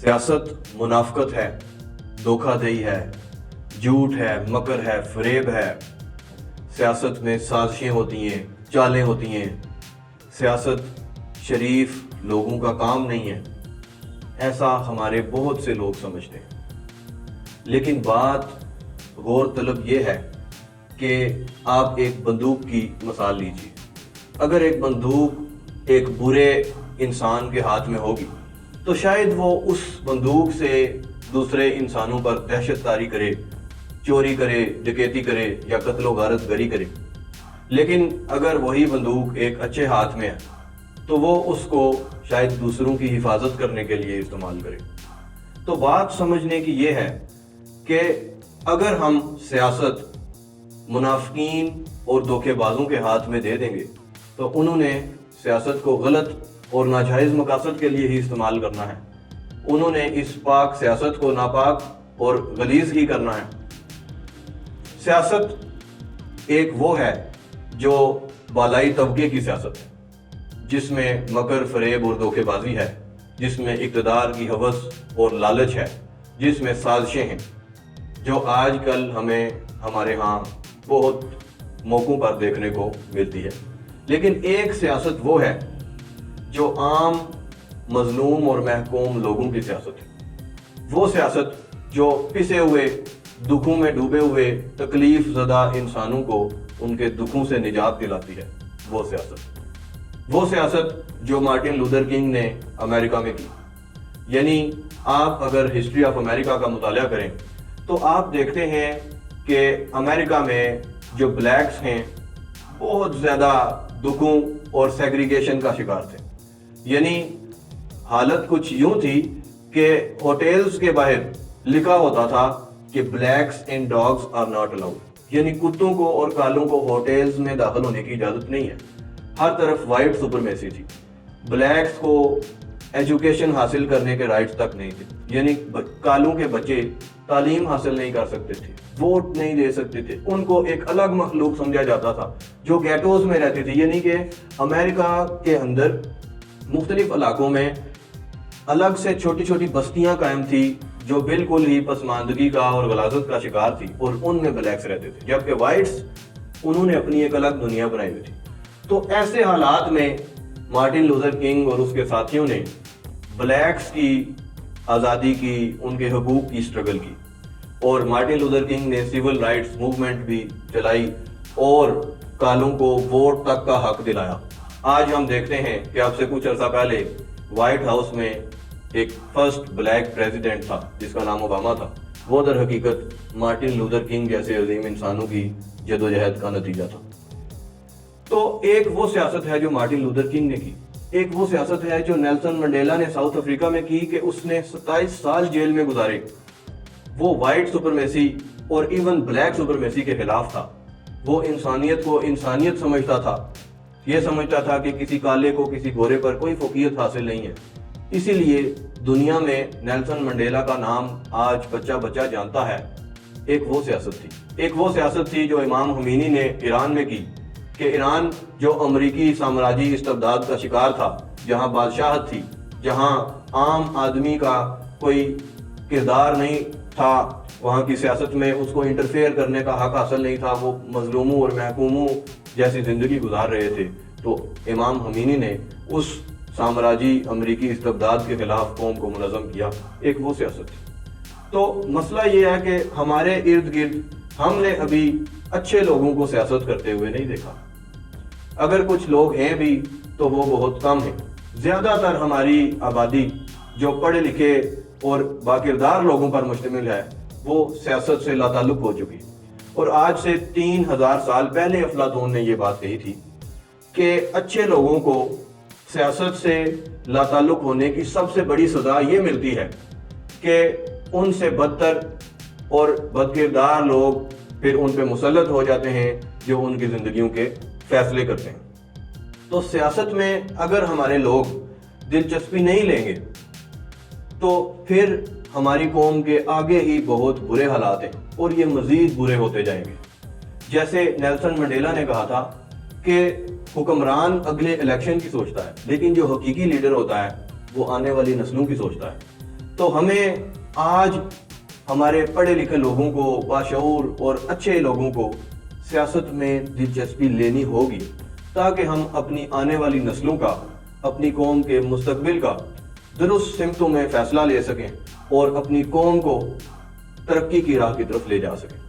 سیاست منافقت ہے، دھوکہ دہی ہے، جھوٹ ہے، مکر ہے، فریب ہے۔ سیاست میں سازشیں ہوتی ہیں، چالیں ہوتی ہیں۔ سیاست شریف لوگوں کا کام نہیں ہے، ایسا ہمارے بہت سے لوگ سمجھتے ہیں۔ لیکن بات غور طلب یہ ہے کہ آپ ایک بندوق کی مثال لیجیے۔ اگر ایک بندوق ایک برے انسان کے ہاتھ میں ہوگی تو شاید وہ اس بندوق سے دوسرے انسانوں پر دہشت طاری کرے، چوری کرے، ڈکیتی کرے یا قتل و غارت گری کرے۔ لیکن اگر وہی بندوق ایک اچھے ہاتھ میں ہے تو وہ اس کو شاید دوسروں کی حفاظت کرنے کے لیے استعمال کرے۔ تو بات سمجھنے کی یہ ہے کہ اگر ہم سیاست منافقین اور دھوکے بازوں کے ہاتھ میں دے دیں گے تو انہوں نے سیاست کو غلط اور ناجائز مقاصد کے لیے ہی استعمال کرنا ہے۔ انہوں نے اس پاک سیاست کو ناپاک اور غلیظ ہی کرنا ہے۔ سیاست ایک وہ ہے جو بالائی طبقے کی سیاست ہے، جس میں مکر، فریب اور دھوکے بازی ہے، جس میں اقتدار کی ہوس اور لالچ ہے، جس میں سازشیں ہیں، جو آج کل ہمیں ہمارے ہاں بہت موقعوں پر دیکھنے کو ملتی ہے۔ لیکن ایک سیاست وہ ہے جو عام مظلوم اور محکوم لوگوں کی سیاست ہے۔ وہ سیاست جو پسے ہوئے، دکھوں میں ڈوبے ہوئے، تکلیف زدہ انسانوں کو ان کے دکھوں سے نجات دلاتی ہے۔ وہ سیاست جو مارٹن لوتھر کنگ نے امریکہ میں کی۔ یعنی آپ اگر ہسٹری آف امریکہ کا مطالعہ کریں تو آپ دیکھتے ہیں کہ امریکہ میں جو بلیکس ہیں بہت زیادہ دکھوں اور سیگریگیشن کا شکار تھے۔ یعنی حالت کچھ یوں تھی کہ ہوٹلز کے باہر لکھا ہوتا تھا کہ blacks and dogs are not allowed, یعنی کتوں کو اور کالوں کو ہوٹلز میں داخل ہونے کی اجازت نہیں ہے۔ ہر طرف وائٹ سپرمیسی تھی۔ بلیکس کو ایجوکیشن حاصل کرنے کے رائٹس تک نہیں تھے، یعنی کالوں کے بچے تعلیم حاصل نہیں کر سکتے تھے، ووٹ نہیں دے سکتے تھے۔ ان کو ایک الگ مخلوق سمجھا جاتا تھا جو گیٹوز میں رہتی تھی، یعنی کہ امریکہ کے اندر مختلف علاقوں میں الگ سے چھوٹی چھوٹی بستیاں قائم تھی جو بالکل ہی پسماندگی کا اور غلاظت کا شکار تھی، اور ان میں بلیکس رہتے تھے، جبکہ وائٹس انہوں نے اپنی ایک الگ دنیا بنائی ہوئی تھی۔ تو ایسے حالات میں مارٹن لوتھر کنگ اور اس کے ساتھیوں نے بلیکس کی آزادی کی، ان کے حقوق کی اسٹرگل کی، اور مارٹن لوتھر کنگ نے سول رائٹس موومنٹ بھی چلائی اور کالوں کو ووٹ تک کا حق دلایا۔ آج ہم دیکھتے ہیں کہ اب سے کچھ عرصہ پہلے وائٹ ہاؤس میں ایک فرسٹ بلیک پریزیڈنٹ تھا جس کا نام اوباما تھا۔ وہ در حقیقت مارٹن لوتھر کنگ جیسے عظیم انسانوں کی جدوجہد کا نتیجہ تھا۔ تو ایک وہ سیاست ہے جو مارٹن لوتھر کنگ نے کی، ایک وہ سیاست ہے جو نیلسن منڈیلا نے ساؤتھ افریقہ میں کی کہ اس نے 27 سال جیل میں گزارے۔ وہ وائٹ سپرمیسی اور ایون بلیک سپرمیسی کے خلاف تھا۔ وہ انسانیت کو انسانیت سمجھتا تھا، یہ سمجھتا تھا کہ کسی کالے کو کسی گورے پر کوئی فوقیت حاصل نہیں ہے۔ اسی لیے دنیا میں نیلسن منڈیلا کا نام آج بچہ بچہ جانتا ہے۔ ایک وہ سیاست تھی جو امام خمینی نے ایران میں کی کہ ایران جو امریکی سامراجی استبداد کا شکار تھا، جہاں بادشاہت تھی، جہاں عام آدمی کا کوئی کردار نہیں تھا، وہاں کی سیاست میں اس کو انٹرفیئر کرنے کا حق حاصل نہیں تھا، وہ مظلوموں اور محکوموں جیسی زندگی گزار رہے تھے۔ تو امام خمینی نے اس سامراجی امریکی استبداد کے خلاف قوم کو منظم کیا۔ ایک وہ سیاست تھی۔ تو مسئلہ یہ ہے کہ ہمارے ارد گرد ہم نے ابھی اچھے لوگوں کو سیاست کرتے ہوئے نہیں دیکھا۔ اگر کچھ لوگ ہیں بھی تو وہ بہت کم ہیں۔ زیادہ تر ہماری آبادی جو پڑھے لکھے اور باکردار لوگوں پر مشتمل ہے وہ سیاست سے لاتعلق ہو چکی۔ اور آج سے 3000 سال پہلے افلاطون نے یہ بات کہی تھی کہ اچھے لوگوں کو سیاست سے لاتعلق ہونے کی سب سے بڑی سزا یہ ملتی ہے کہ ان سے بدتر اور بدکردار لوگ پھر ان پہ مسلط ہو جاتے ہیں جو ان کی زندگیوں کے فیصلے کرتے ہیں۔ تو سیاست میں اگر ہمارے لوگ دلچسپی نہیں لیں گے تو پھر ہماری قوم کے آگے ہی بہت برے حالات ہیں اور یہ مزید برے ہوتے جائیں گے۔ جیسے نیلسن منڈیلا نے کہا تھا کہ حکمران اگلے الیکشن کی سوچتا ہے، لیکن جو حقیقی لیڈر ہوتا ہے وہ آنے والی نسلوں کی سوچتا ہے۔ تو ہمیں آج ہمارے پڑھے لکھے لوگوں کو، باشعور اور اچھے لوگوں کو سیاست میں دلچسپی لینی ہوگی تاکہ ہم اپنی آنے والی نسلوں کا، اپنی قوم کے مستقبل کا درست سمتوں میں فیصلہ لے سکیں اور اپنی قوم کو ترقی کی راہ کی طرف لے جا سکیں۔